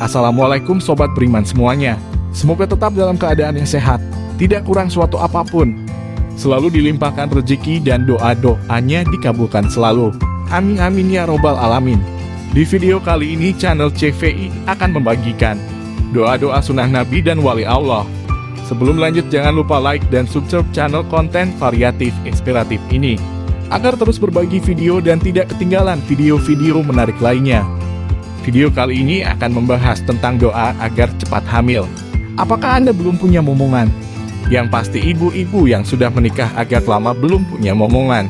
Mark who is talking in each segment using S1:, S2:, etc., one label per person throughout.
S1: Assalamualaikum sobat beriman semuanya. Semoga tetap dalam keadaan yang sehat, tidak kurang suatu apapun. Selalu dilimpahkan rezeki dan doa-doanya dikabulkan selalu. Amin amin ya robbal alamin. Di video kali ini channel CVI akan membagikan doa-doa sunnah Nabi dan wali Allah. Sebelum lanjut jangan lupa like dan subscribe channel konten variatif inspiratif ini agar terus berbagi video dan tidak ketinggalan video-video menarik lainnya. Video kali ini akan membahas tentang doa agar cepat hamil. Apakah Anda belum punya momongan? Yang pasti ibu-ibu yang sudah menikah agak lama belum punya momongan.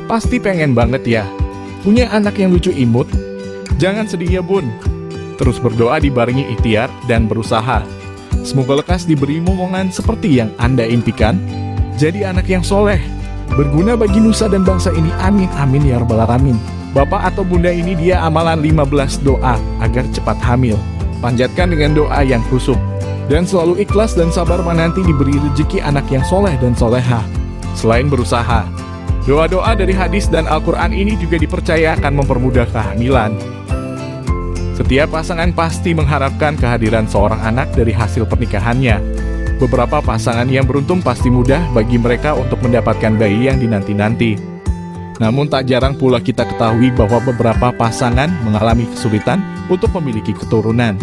S1: Pasti pengen banget ya, punya anak yang lucu imut. Jangan sedih ya bun. Terus berdoa dibarengi ikhtiar dan berusaha. Semoga lekas diberi momongan seperti yang Anda impikan. Jadi anak yang soleh, berguna bagi nusa dan bangsa ini, amin amin ya rabbal alamin. Bapak atau bunda ini dia amalan 15 doa agar cepat hamil. Panjatkan dengan doa yang khusyuk dan selalu ikhlas dan sabar menanti diberi rezeki anak yang soleh dan soleha. Selain berusaha, doa-doa dari hadis dan Al-Quran ini juga dipercaya akan mempermudah kehamilan. Setiap pasangan pasti mengharapkan kehadiran seorang anak dari hasil pernikahannya. Beberapa pasangan yang beruntung pasti mudah bagi mereka untuk mendapatkan bayi yang dinanti-nanti. Namun tak jarang pula kita ketahui bahwa beberapa pasangan mengalami kesulitan untuk memiliki keturunan.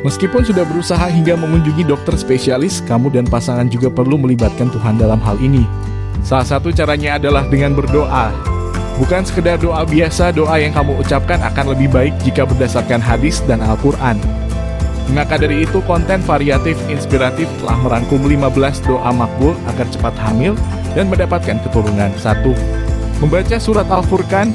S1: Meskipun sudah berusaha hingga mengunjungi dokter spesialis, kamu dan pasangan juga perlu melibatkan Tuhan dalam hal ini. Salah satu caranya adalah dengan berdoa. Bukan sekedar doa biasa, doa yang kamu ucapkan akan lebih baik jika berdasarkan hadis dan Al-Quran. Maka dari itu konten variatif inspiratif telah merangkum 15 doa makbul agar cepat hamil dan mendapatkan keturunan. 1. Membaca surat Al-Furqan.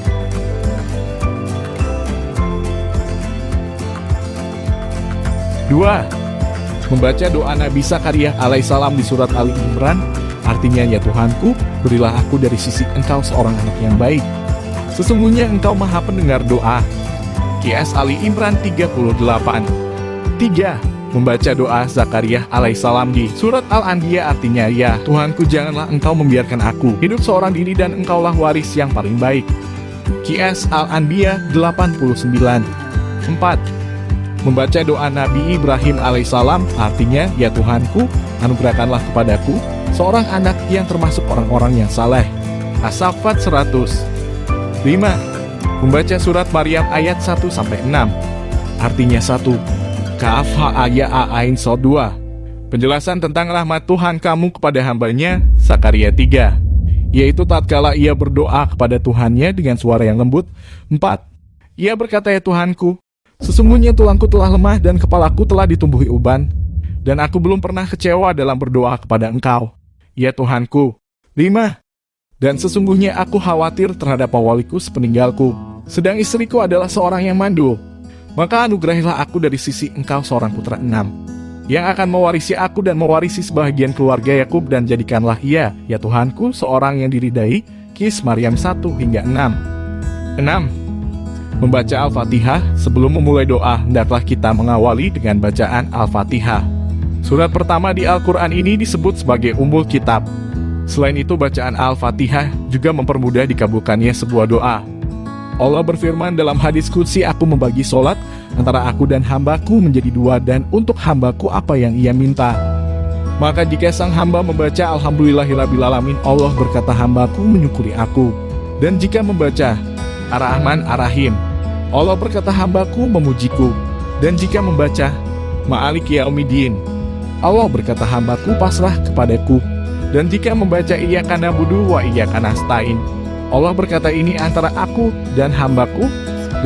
S1: 2. Membaca doa Nabi Zakaria alaihissalam di surat Ali Imran. Artinya, ya Tuhanku, berilah aku dari sisi Engkau seorang anak yang baik. Sesungguhnya Engkau maha pendengar doa. QS Ali Imran 38. 3. Membaca doa Zakaria alaihissalam di surat Al-Anbiya. Artinya, ya Tuhanku, janganlah Engkau membiarkan aku hidup seorang diri dan Engkaulah waris yang paling baik. QS Al-Anbiya 89. 4. Membaca doa Nabi Ibrahim alaihissalam. Artinya, ya Tuhanku, anugerahkanlah kepadaku seorang anak yang termasuk orang-orang yang saleh. As-Saffat 100. 5. Membaca surat Maryam ayat 1-6. Artinya 1. Kaf ha ya ain sod 2. Penjelasan tentang rahmat Tuhan kamu kepada hambanya. Zakaria 3. Yaitu tatkala ia berdoa kepada Tuhannya dengan suara yang lembut. 4. Ia berkata, ya Tuhanku, sesungguhnya tulangku telah lemah dan kepalaku telah ditumbuhi uban, dan aku belum pernah kecewa dalam berdoa kepada Engkau, ya Tuhanku. 5. Dan sesungguhnya aku khawatir terhadap waliku sepeninggalku, sedang istriku adalah seorang yang mandul. Maka anugerahilah aku dari sisi Engkau seorang putra 6, yang akan mewarisi aku dan mewarisi sebahagian keluarga Yakub, dan jadikanlah ia, ya Tuhanku, seorang yang diridai. Kis Maryam 1-6. 6. Membaca Al-Fatihah. Sebelum memulai doa, hendaklah kita mengawali dengan bacaan Al-Fatihah. Surat pertama di Al-Quran ini disebut sebagai Ummul Kitab. Selain itu, bacaan Al-Fatihah juga mempermudah dikabulkannya sebuah doa. Allah berfirman dalam hadis qudsi, aku membagi sholat antara aku dan hambaku menjadi 2, dan untuk hambaku apa yang ia minta. Maka jika sang hamba membaca Alhamdulillahirrabbilalamin, Allah berkata, hambaku menyukuri aku. Dan jika membaca Ar-Rahman Ar-Rahim, Allah berkata, hambaku memujiku. Dan jika membaca Ma'aliki Yaumiddin, Allah berkata, hambaku pasrah kepadaku. Dan jika membaca Iyyaka na'budu wa iyyaka nasta'in, Allah berkata, ini antara aku dan hambaku,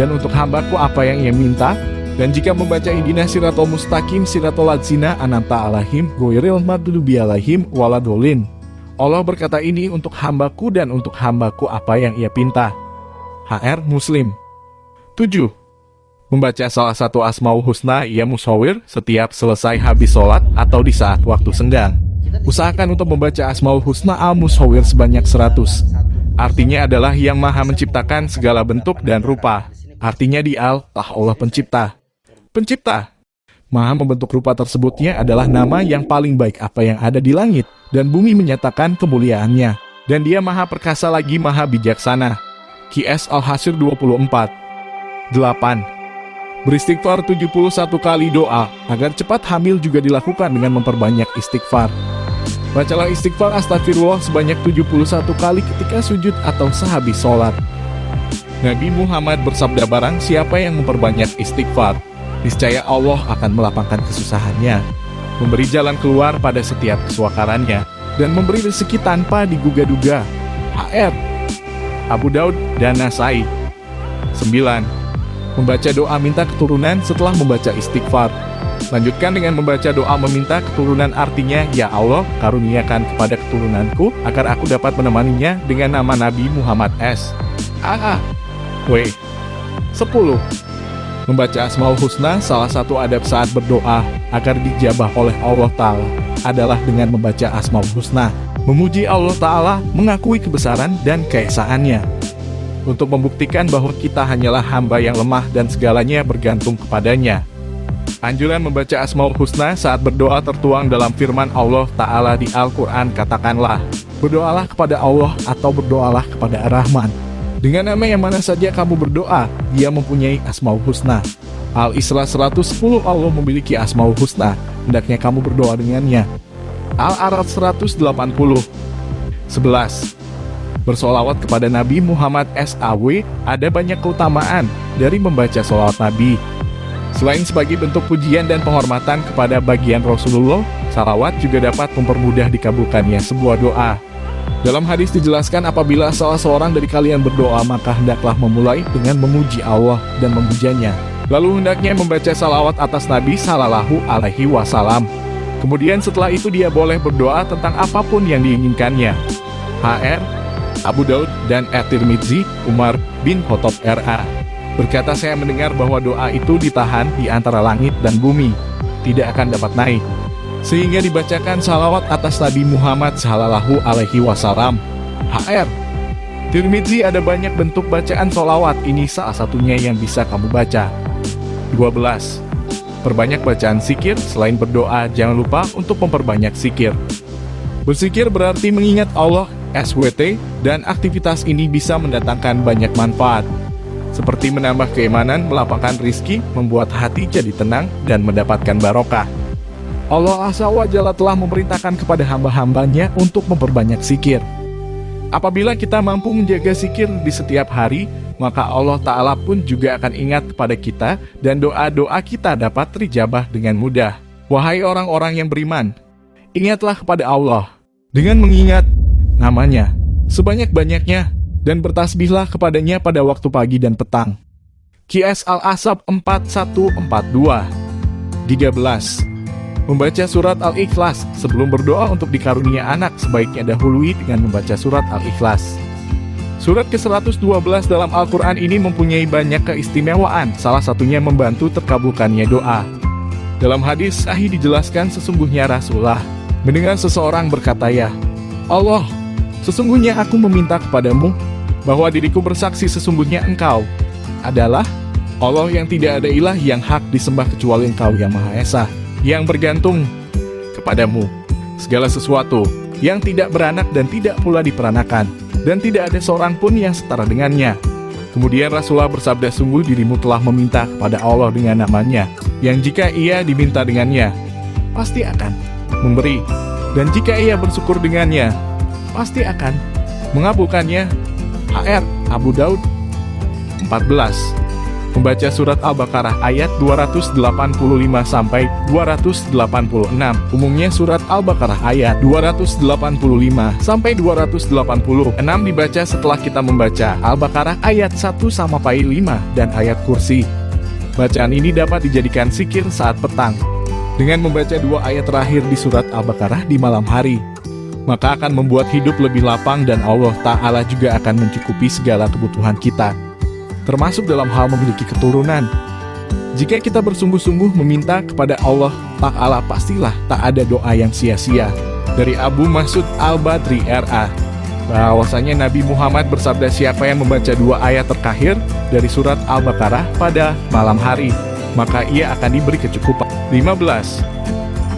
S1: dan untuk hambaku apa yang ia minta. Dan jika membaca Ihdinas siratal mustaqim siratal ladzina an'amta alaihim ghairil maghdubi alaihim waladhdallin, Allah berkata, ini untuk hambaku dan untuk hambaku apa yang ia pinta. HR Muslim. 7. Membaca salah satu Asmaul Husna ia musawir setiap selesai habis sholat atau di saat waktu senggang. Usahakan untuk membaca Asmaul Husna al-Musawir sebanyak 100. Artinya adalah yang maha menciptakan segala bentuk dan rupa. Artinya di Allah pencipta. Pencipta. Maha membentuk rupa tersebutnya adalah nama yang paling baik apa yang ada di langit dan bumi menyatakan kemuliaannya. Dan dia maha perkasa lagi maha bijaksana. QS Al-Hasyr 24. 8. Beristighfar 71 kali doa agar cepat hamil juga dilakukan dengan memperbanyak istighfar. Bacalah istighfar astagfirullah sebanyak 71 kali ketika sujud atau sehabis sholat. Nabi Muhammad bersabda, barang siapa yang memperbanyak istighfar, niscaya Allah akan melapangkan kesusahannya, memberi jalan keluar pada setiap kesukarannya, dan memberi rezeki tanpa diduga-duga. HR, Abu Daud dan Nasai. 9. Membaca doa minta keturunan setelah membaca istighfar. Lanjutkan dengan membaca doa meminta keturunan, artinya, ya Allah, karuniakan kepada keturunanku agar aku dapat menemaninya dengan nama Nabi Muhammad S. AA. W. 10. Membaca Asmaul Husna. Salah satu adab saat berdoa agar dijabah oleh Allah Ta'ala adalah dengan membaca Asmaul Husna, memuji Allah Ta'ala, mengakui kebesaran dan keesaannya, untuk membuktikan bahwa kita hanyalah hamba yang lemah dan segalanya bergantung kepadanya. Anjuran membaca Asmaul Husna saat berdoa tertuang dalam firman Allah Ta'ala di Al-Quran, katakanlah, berdoalah kepada Allah atau berdoalah kepada Ar-Rahman. Dengan nama yang mana saja kamu berdoa, Dia mempunyai Asmaul Husna. Al-Isra 110, Allah memiliki Asmaul Husna, hendaknya kamu berdoa dengannya. Al-A'raf 180. 11. Bersolawat kepada Nabi Muhammad SAW. Ada banyak keutamaan dari membaca solawat Nabi. Selain sebagai bentuk pujian dan penghormatan kepada bagian Rasulullah, salawat juga dapat mempermudah dikabulkannya sebuah doa. Dalam hadis dijelaskan, apabila salah seorang dari kalian berdoa, maka hendaklah memulai dengan memuji Allah dan memujanya. Lalu hendaknya membaca salawat atas Nabi Sallallahu Alaihi Wasallam. Kemudian setelah itu dia boleh berdoa tentang apapun yang diinginkannya. HR, Abu Daud dan At-Tirmidzi. Umar bin Khattab RA berkata, saya mendengar bahwa doa itu ditahan di antara langit dan bumi, tidak akan dapat naik, sehingga dibacakan salawat atas Nabi Muhammad Sallallahu Alaihi Wasallam. HR, Tirmidzi. Ada banyak bentuk bacaan salawat, ini salah satunya yang bisa kamu baca. 12. Perbanyak bacaan zikir. Selain berdoa, jangan lupa untuk memperbanyak zikir. Berzikir berarti mengingat Allah, SWT, dan aktivitas ini bisa mendatangkan banyak manfaat, seperti menambah keimanan, melapangkan rizki, membuat hati jadi tenang, dan mendapatkan barokah. Allah Azza wa Jalla telah memerintahkan kepada hamba-hambanya untuk memperbanyak zikir. Apabila kita mampu menjaga zikir di setiap hari, maka Allah Ta'ala pun juga akan ingat kepada kita, dan doa-doa kita dapat terijabah dengan mudah. Wahai orang-orang yang beriman, ingatlah kepada Allah dengan mengingat namanya sebanyak-banyaknya, dan bertasbihlah kepadanya pada waktu pagi dan petang. QS Al-Ahzab 4142. 13. Membaca surat Al-Ikhlas. Sebelum berdoa untuk dikarunia anak, sebaiknya dahului dengan membaca surat Al-Ikhlas. Surat ke-112 dalam Al-Quran ini mempunyai banyak keistimewaan, salah satunya membantu terkabulkannya doa. Dalam hadis sahih dijelaskan, sesungguhnya Rasulullah mendengar seseorang berkata, ya Allah, sesungguhnya aku meminta kepadamu bahwa diriku bersaksi sesungguhnya Engkau adalah Allah yang tidak ada ilah yang hak disembah kecuali Engkau yang Maha Esa, yang bergantung kepadamu segala sesuatu, yang tidak beranak dan tidak pula diperanakan, dan tidak ada seorang pun yang setara dengannya. Kemudian Rasulullah bersabda, sungguh dirimu telah meminta kepada Allah dengan namanya, yang jika ia diminta dengannya, pasti akan memberi, dan jika ia bersyukur dengannya, pasti akan mengabulkannya. HR, Abu Daud. 14. Membaca surat Al-Baqarah ayat 285-286. Umumnya surat Al-Baqarah ayat 285-286 dibaca setelah kita membaca Al-Baqarah ayat 1-5 dan ayat kursi. Bacaan ini dapat dijadikan zikir saat petang. Dengan membaca 2 ayat terakhir di surat Al-Baqarah di malam hari, maka akan membuat hidup lebih lapang dan Allah Ta'ala juga akan mencukupi segala kebutuhan kita, termasuk dalam hal memiliki keturunan. Jika kita bersungguh-sungguh meminta kepada Allah Ta'ala, pastilah tak ada doa yang sia-sia. Dari Abu Mas'ud Al-Badri RA, bahwasanya Nabi Muhammad bersabda, siapa yang membaca 2 ayat terakhir dari surat Al-Baqarah pada malam hari, maka ia akan diberi kecukupan. 15.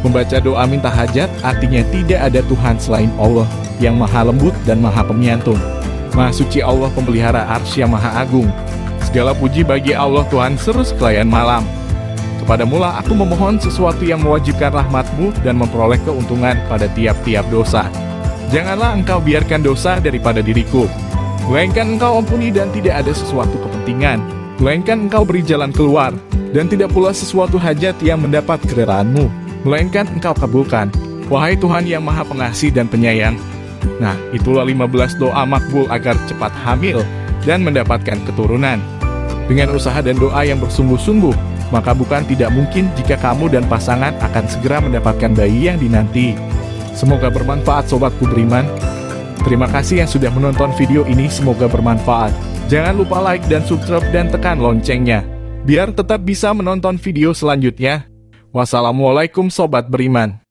S1: Membaca doa minta hajat, artinya tidak ada Tuhan selain Allah yang maha lembut dan maha penyantun. Maha suci Allah pemelihara arsy yang maha agung. Segala puji bagi Allah Tuhan seru sekalian malam. Kepadamulah aku memohon sesuatu yang mewajibkan rahmat-Mu dan memperoleh keuntungan pada tiap-tiap dosa. Janganlah Engkau biarkan dosa daripada diriku, melainkan Engkau ampuni dan tidak ada sesuatu kepentingan, melainkan Engkau beri jalan keluar, dan tidak pula sesuatu hajat yang mendapat keredaanmu, melainkan Engkau kabulkan, wahai Tuhan yang Maha Pengasih dan Penyayang. Nah, itulah 15 doa makbul agar cepat hamil dan mendapatkan keturunan. Dengan usaha dan doa yang bersungguh-sungguh, maka bukan tidak mungkin jika kamu dan pasangan akan segera mendapatkan bayi yang dinanti. Semoga bermanfaat sobatku beriman. Terima kasih yang sudah menonton video ini, semoga bermanfaat. Jangan lupa like dan subscribe dan tekan loncengnya, biar tetap bisa menonton video selanjutnya. Wassalamualaikum sobat beriman.